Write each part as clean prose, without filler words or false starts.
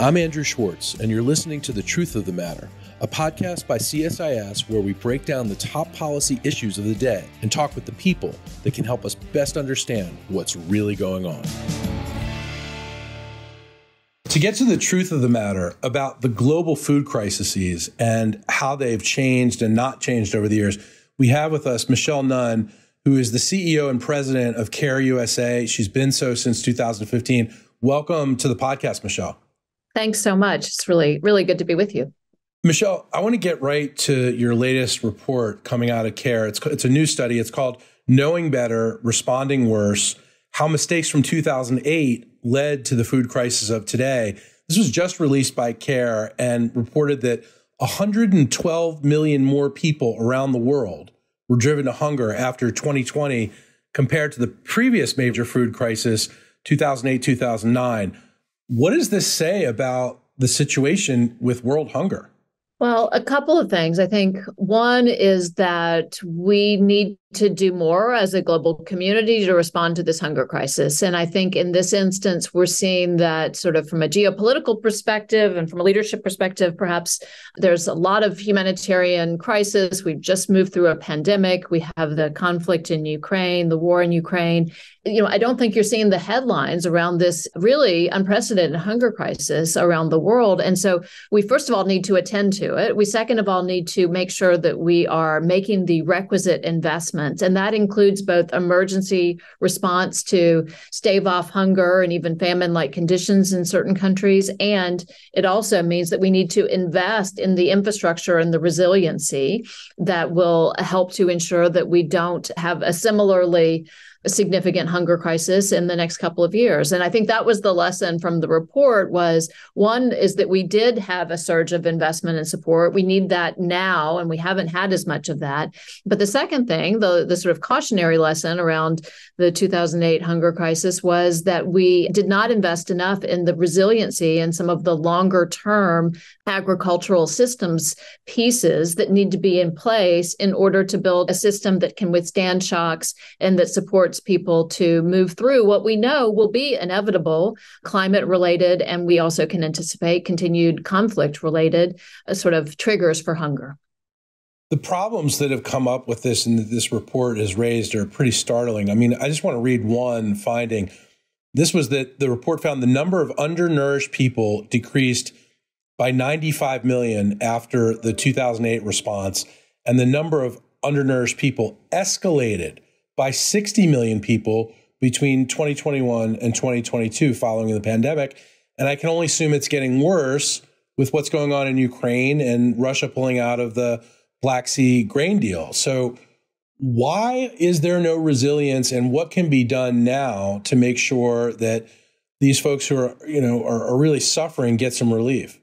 I'm Andrew Schwartz, and you're listening to The Truth of the Matter, a podcast by CSIS where we break down the top policy issues of the day and talk with the people that can help us best understand what's really going on. To get to the truth of the matter about the global food crises and how they've changed and not changed over the years, we have with us Michelle Nunn, who is the CEO and president of CARE USA. She's been so since 2015. Welcome to the podcast, Michelle. Thanks so much. It's really, really good to be with you. Michelle, I want to get right to your latest report coming out of CARE. It's a new study. It's called Knowing Better, Responding Worse, How Mistakes from 2008 Led to the Food Crisis of Today. This was just released by CARE and reported that 112 million more people around the world were driven to hunger after 2020 compared to the previous major food crisis, 2008-2009. What does this say about the situation with world hunger? Well, a couple of things. I think one is that we need to do more as a global community to respond to this hunger crisis. And I think in this instance, we're seeing that sort of from a geopolitical perspective and from a leadership perspective, perhaps there's a lot of humanitarian crisis. We've just moved through a pandemic. We have the conflict in Ukraine, the war in Ukraine. I don't think you're seeing the headlines around this really unprecedented hunger crisis around the world. And so we, first of all, need to attend to it. We, second of all, need to make sure that we are making the requisite investments. And that includes both emergency response to stave off hunger and even famine-like conditions in certain countries. And it also means that we need to invest in the infrastructure and the resiliency that will help to ensure that we don't have a similarly significant hunger crisis in the next couple of years. And I think that was the lesson from the report was, one is that we did have a surge of investment and support. We need that now, and we haven't had as much of that. But the second thing, the sort of cautionary lesson around the 2008 hunger crisis was that we did not invest enough in the resiliency and some of the longer term agricultural systems pieces that need to be in place in order to build a system that can withstand shocks and that supports people to move through what we know will be inevitable climate related, and we also can anticipate continued conflict related sort of triggers for hunger. The problems that have come up with this and that this report has raised are pretty startling. I mean, I just want to read one finding. This was that the report found the number of undernourished people decreased by 95 million after the 2008 response, and the number of undernourished people escalated by 60 million people between 2021 and 2022 following the pandemic. And I can only assume it's getting worse with what's going on in Ukraine and Russia pulling out of the Black Sea grain deal. So why is there no resilience, and what can be done now to make sure that these folks who are really suffering get some relief?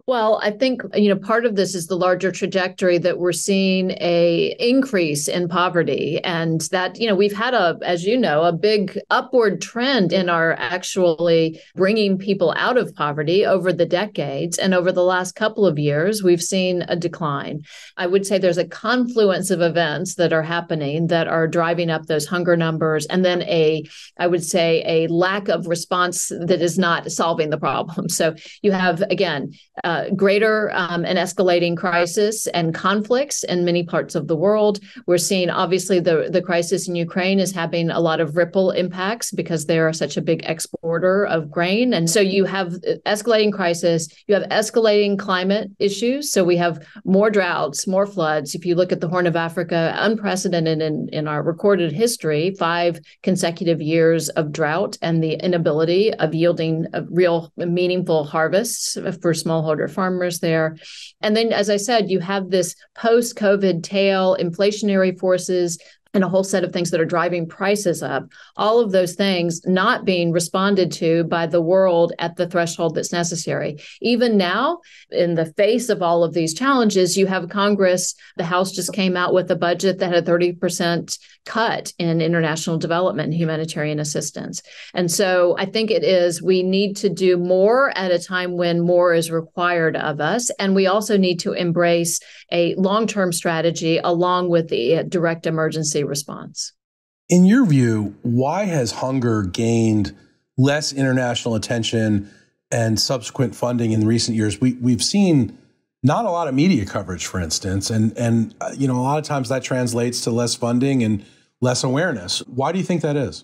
Well, I think, part of this is the larger trajectory that we're seeing a increase in poverty, and that, we've had a big upward trend in our actually bringing people out of poverty over the decades. And over the last couple of years, we've seen a decline. I would say there's a confluence of events that are happening that are driving up those hunger numbers. And then a lack of response that is not solving the problem. So you have, again, greater and escalating crisis and conflicts in many parts of the world. We're seeing, obviously, the crisis in Ukraine is having a lot of ripple impacts because they are such a big exporter of grain. And so you have escalating crisis, you have escalating climate issues. So we have more droughts, more floods. If you look at the Horn of Africa, unprecedented in our recorded history, 5 consecutive years of drought and the inability of yielding a real meaningful harvests for smallholder farmers there. And then, as I said, you have this post-COVID tail, inflationary forces, and a whole set of things that are driving prices up. All of those things not being responded to by the world at the threshold that's necessary. Even now, in the face of all of these challenges, you have Congress, the House just came out with a budget that had a 30% cut in international development and humanitarian assistance. And so I think we need to do more at a time when more is required of us. And we also need to embrace a long-term strategy along with the direct emergency response. In your view, why has hunger gained less international attention and subsequent funding in recent years, we've seen not a lot of media coverage, for instance, and a lot of times that translates to less funding and less awareness. Why do you think that is?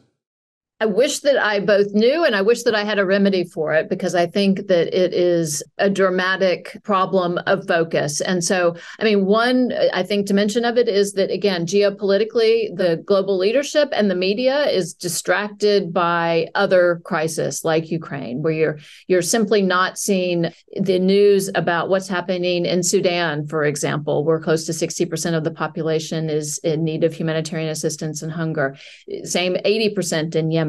I wish that I both knew and I wish that I had a remedy for it, because I think that it is a dramatic problem of focus. And so, one, I think, dimension of it is that, again, geopolitically, the global leadership and the media is distracted by other crises like Ukraine, where you're simply not seeing the news about what's happening in Sudan, for example, where close to 60% of the population is in need of humanitarian assistance and hunger. Same 80% in Yemen.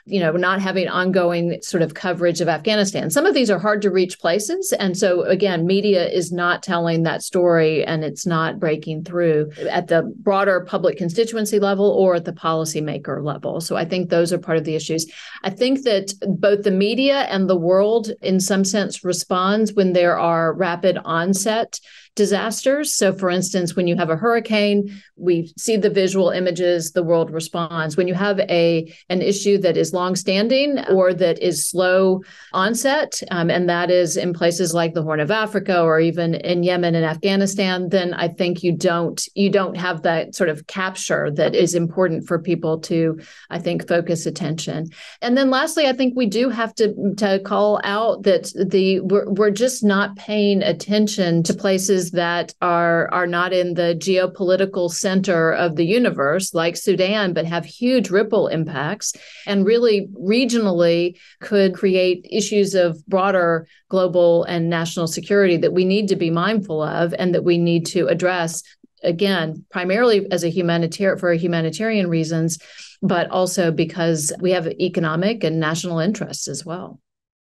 Not having ongoing sort of coverage of Afghanistan. Some of these are hard to reach places. And so, again, media is not telling that story and it's not breaking through at the broader public constituency level or at the policymaker level. So I think those are part of the issues. I think that both the media and the world, in some sense, responds when there are rapid onset disasters. So, for instance, when you have a hurricane, we see the visual images, the world responds. When you have an issue that is longstanding or that is slow onset, and that is in places like the Horn of Africa or even in Yemen and Afghanistan, then I think you don't have that sort of capture that is important for people to, I think, focus attention. And then lastly, I think we do have to call out that we're just not paying attention to places that are not in the geopolitical center of the universe, like Sudan, but have huge ripple impacts and really regionally could create issues of broader global and national security that we need to be mindful of and that we need to address, again, primarily as for humanitarian reasons, but also because we have economic and national interests as well.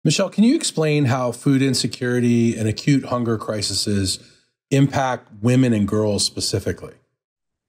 Michelle, can you explain how food insecurity and acute hunger crises impact women and girls specifically?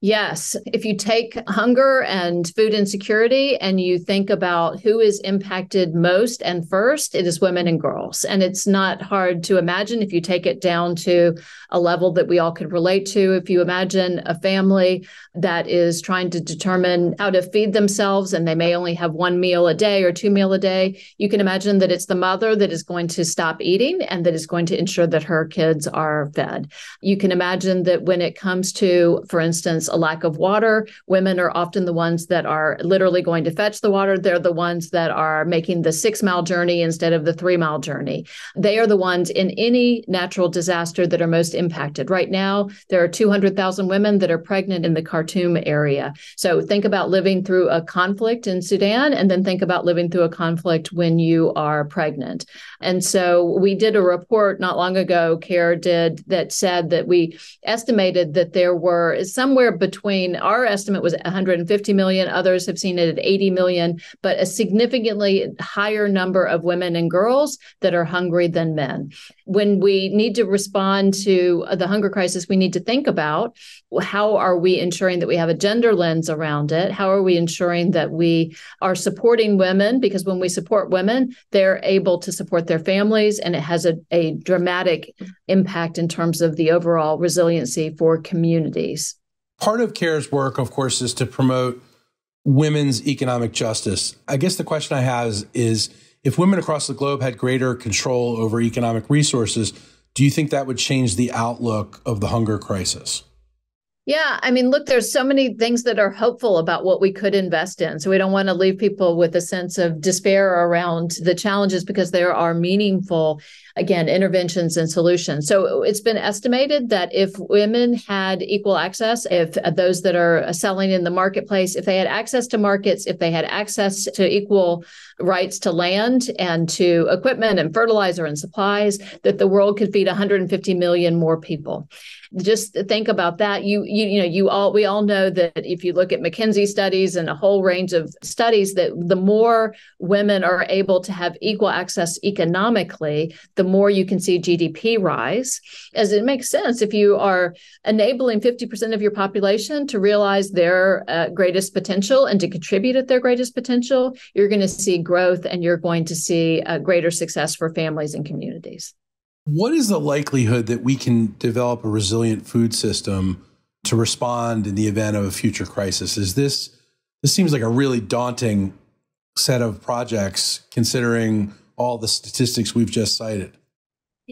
Yes. If you take hunger and food insecurity and you think about who is impacted most and first, it is women and girls. And it's not hard to imagine if you take it down to a level that we all could relate to. If you imagine a family that is trying to determine how to feed themselves and they may only have one meal a day or two meals a day, you can imagine that it's the mother that is going to stop eating and that is going to ensure that her kids are fed. You can imagine that when it comes to, for instance, a lack of water, women are often the ones that are literally going to fetch the water. They're the ones that are making the 6-mile journey instead of the 3-mile journey. They are the ones in any natural disaster that are most impacted. Right now, there are 200,000 women that are pregnant in the Khartoum area. So think about living through a conflict in Sudan, and then think about living through a conflict when you are pregnant. And so we did a report not long ago, CARE did, that said that we estimated that there were somewhere between, our estimate was 150 million, others have seen it at 80 million, but a significantly higher number of women and girls that are hungry than men. When we need to respond to the hunger crisis, we need to think about how are we ensuring that we have a gender lens around it? How are we ensuring that we are supporting women? Because when we support women, they're able to support their families, and it has a dramatic impact in terms of the overall resiliency for communities. Part of CARE's work, of course, is to promote women's economic justice. I guess the question I have is if women across the globe had greater control over economic resources, do you think that would change the outlook of the hunger crisis? Yeah, look, there's so many things that are hopeful about what we could invest in. So we don't want to leave people with a sense of despair around the challenges, because there are meaningful, again, interventions and solutions. So it's been estimated that if women had equal access, if those that are selling in the marketplace, if they had access to markets, if they had access to equal rights to land and to equipment and fertilizer and supplies, that the world could feed 150 million more people. Just think about that. We all know that if you look at McKinsey studies and a whole range of studies, that the more women are able to have equal access economically, the more you can see GDP rise. As it makes sense, if you are enabling 50% of your population to realize their greatest potential and to contribute at their greatest potential, you're going to see growth and you're going to see greater success for families and communities. What is the likelihood that we can develop a resilient food system to respond in the event of a future crisis? This seems like a really daunting set of projects, considering all the statistics we've just cited.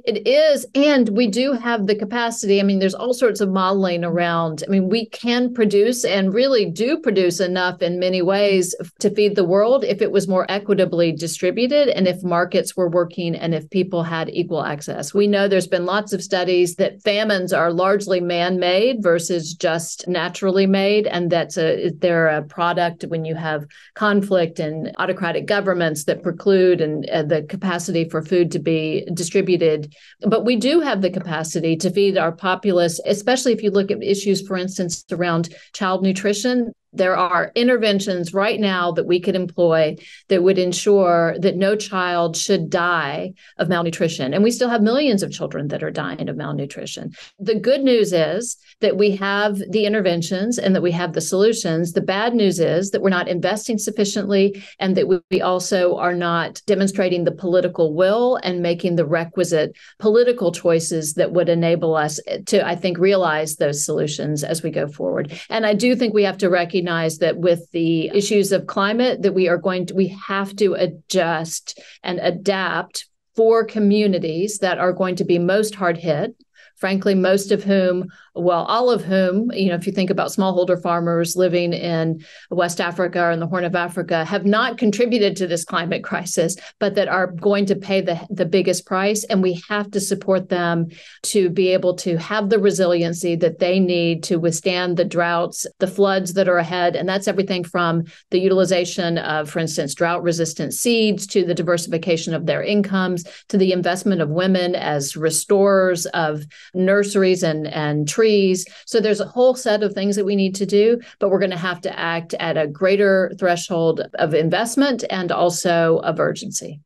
It is. And we do have the capacity. I mean, there's all sorts of modeling around. I mean, we can produce and really do produce enough in many ways to feed the world if it was more equitably distributed and if markets were working and if people had equal access. We know there's been lots of studies that famines are largely man-made versus just naturally made. And they're a product when you have conflict and autocratic governments that preclude and the capacity for food to be distributed. But we do have the capacity to feed our populace, especially if you look at issues, for instance, around child nutrition. There are interventions right now that we could employ that would ensure that no child should die of malnutrition. And we still have millions of children that are dying of malnutrition. The good news is that we have the interventions and that we have the solutions. The bad news is that we're not investing sufficiently and that we also are not demonstrating the political will and making the requisite political choices that would enable us to, I think, realize those solutions as we go forward. And I do think we have to recognize that with the issues of climate, that we have to adjust and adapt for communities that are going to be most hard hit. Frankly, most of whom, well, all of whom, if you think about smallholder farmers living in West Africa or in the Horn of Africa, have not contributed to this climate crisis, but that are going to pay the biggest price. And we have to support them to be able to have the resiliency that they need to withstand the droughts, the floods that are ahead. And that's everything from the utilization of, for instance, drought-resistant seeds to the diversification of their incomes, to the investment of women as restorers of nurseries and trees. So there's a whole set of things that we need to do, but we're going to have to act at a greater threshold of investment and also of urgency.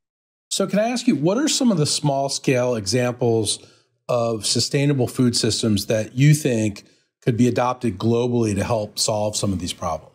So can I ask you, what are some of the small scale examples of sustainable food systems that you think could be adopted globally to help solve some of these problems?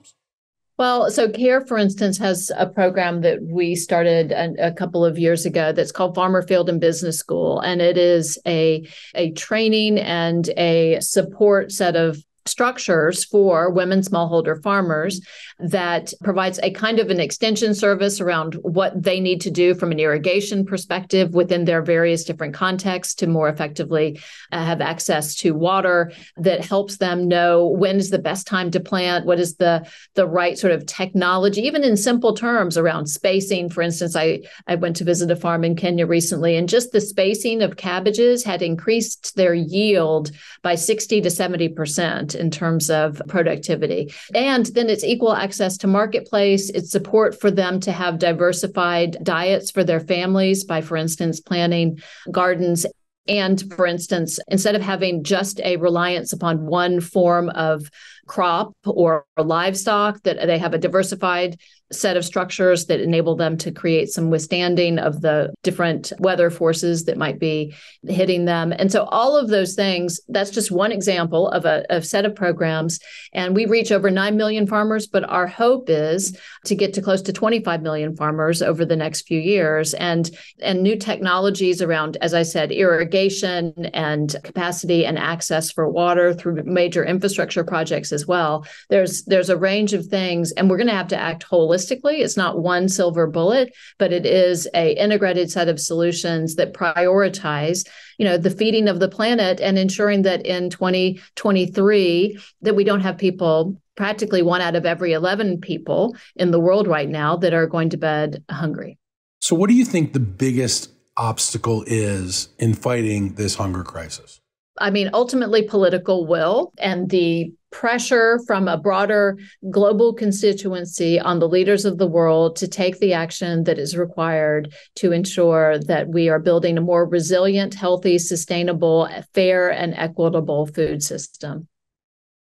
Well, so CARE, for instance, has a program that we started a couple of years ago that's called Farmer Field and Business School. And it is a training and a support set of structures for women smallholder farmers that provides a kind of an extension service around what they need to do from an irrigation perspective within their various different contexts to more effectively have access to water, that helps them know when is the best time to plant, what is the right sort of technology, even in simple terms around spacing. For instance, I went to visit a farm in Kenya recently, and just the spacing of cabbages had increased their yield by 60 to 70% in terms of productivity. And then it's equal access to marketplace. It's support for them to have diversified diets for their families by, for instance, planting gardens. And for instance, instead of having just a reliance upon one form of crop or livestock, that they have a diversified set of structures that enable them to create some withstanding of the different weather forces that might be hitting them. And so all of those things, that's just one example of a set of programs. And we reach over 9 million farmers, but our hope is to get to close to 25 million farmers over the next few years. And new technologies around, as I said, irrigation and capacity and access for water through major infrastructure projects as well. There's a range of things, and we're going to have to act holistically. It's not one silver bullet, but it is an integrated set of solutions that prioritize, the feeding of the planet and ensuring that in 2023 that we don't have people, practically 1 out of every 11 people in the world right now, that are going to bed hungry. So what do you think the biggest obstacle is in fighting this hunger crisis? I mean, ultimately political will and the pressure from a broader global constituency on the leaders of the world to take the action that is required to ensure that we are building a more resilient, healthy, sustainable, fair, and equitable food system.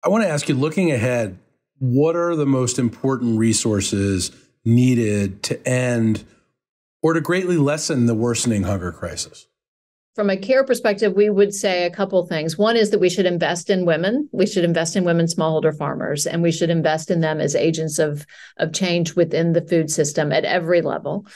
I want to ask you, looking ahead, what are the most important resources needed to end or to greatly lessen the worsening hunger crisis? from a care perspective, we would say a couple things. One is that we should invest in women. We should invest in women smallholder farmers, and we should invest in them as agents of change within the food system at every level.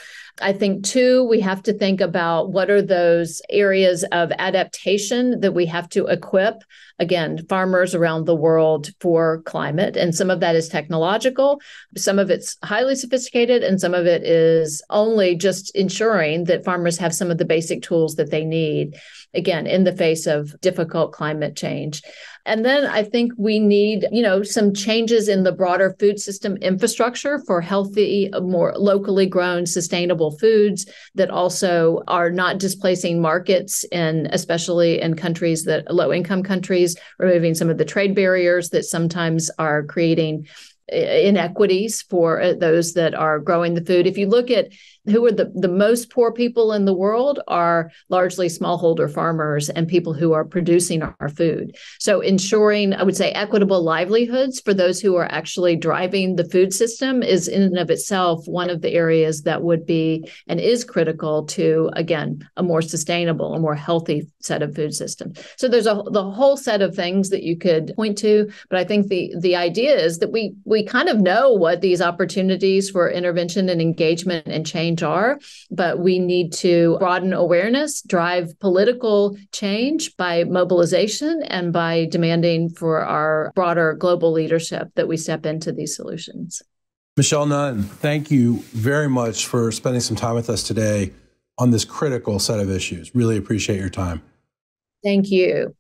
I think, two, we have to think about what are those areas of adaptation that we have to equip, again, farmers around the world for climate. And some of that is technological, some of it's highly sophisticated, and some of it is only just ensuring that farmers have some of the basic tools that they need, again, in the face of difficult climate change. And then I think we need, some changes in the broader food system infrastructure for healthy, more locally grown, sustainable foods that also are not displacing markets, especially in countries low-income countries, removing some of the trade barriers that sometimes are creating inequities for those that are growing the food. If you look at who are the most poor people in the world, are largely smallholder farmers and people who are producing our food. So ensuring, I would say, equitable livelihoods for those who are actually driving the food system is in and of itself one of the areas that would be and is critical to, again, a more sustainable, a more healthy set of food systems. So there's the whole set of things that you could point to, but I think the idea is that we kind of know what these opportunities for intervention and engagement and change are, but we need to broaden awareness, drive political change by mobilization, and by demanding for our broader global leadership that we step into these solutions. Michelle Nunn, thank you very much for spending some time with us today on this critical set of issues. Really appreciate your time. Thank you.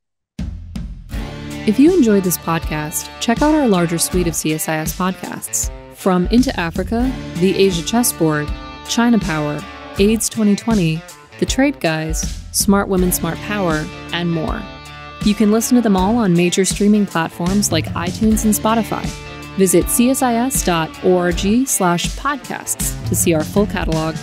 If you enjoyed this podcast, check out our larger suite of CSIS podcasts. From Into Africa, The Asia Chessboard, China Power, AIDS 2020, The Trade Guys, Smart Women, Smart Power, and more. You can listen to them all on major streaming platforms like iTunes and Spotify. Visit csis.org/podcasts to see our full catalog.